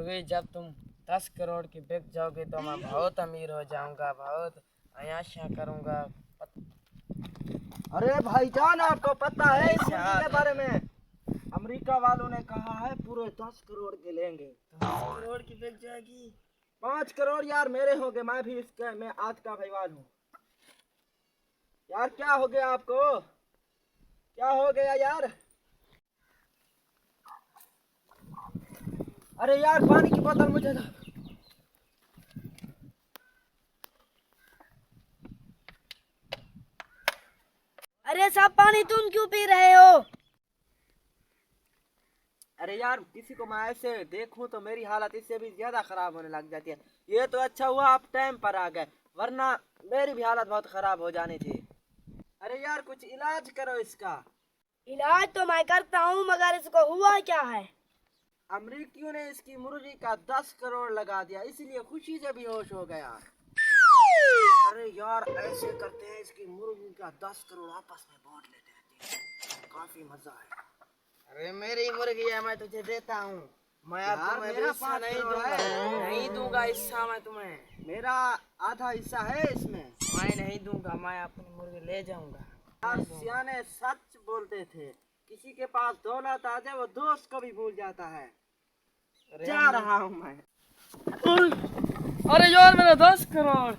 मुर्गी जब तुम 10 करोड़ की बिक जाओगे तो मैं बहुत अमीर हो जाऊंगा, बहुत अयाशियां करूंगा। अरे भाईजान, आपको पता है इस मुर्गी के बारे में? अमेरिका वालों ने कहा है पूरे 10 करोड़ के लेंगे। 10 करोड़ की बिक जाएगी? 5 करोड़ यार मेरे होंगे, मैं भी इसका मैं आज का भाईवाल हूँ। यार क्या हो गया आपको? क्या हो गया यार? अरे यार पानी की बोतल मुझे दो। अरे साहब, पानी तुम क्यों पी रहे हो? अरे यार किसी को मैं ऐसे देखूं तो मेरी हालत इससे भी ज्यादा खराब होने लग जाती है। ये तो अच्छा हुआ आप टाइम पर आ गए, वरना मेरी भी हालत बहुत खराब हो जानी थी। अरे यार कुछ इलाज करो इसका। इलाज तो मैं करता हूँ, मगर इसको हुआ क्या है? अमरीकियों ने इसकी मुर्गी का 10 करोड़ लगा दिया, इसलिए खुशी से बेहोश हो गया। अरे यार ऐसे करते हैं, इसकी मुर्गी का 10 करोड़ आपस में बांट लेते हैं, काफी मजा है। अरे मेरी मुर्गी है, मैं तुझे देता हूँ। मैं अब यार, तुम्हें मेरा हिस्सा 5 नहीं करोड़ दूंगा, है। नहीं दूंगा हिस्सा मैं तुम्हें। मेरा आधा हिस्सा है इसमें। मैं नहीं दूंगा, मैं अपनी मुर्गी ले जाऊंगा। यार सियाने सच बोलते थे, किसी के पास दौलत आ जाए वो दोस्त को भी भूल जाता है। जा रहा हूँ मैं। अरे यार मेरा 10 करोड़।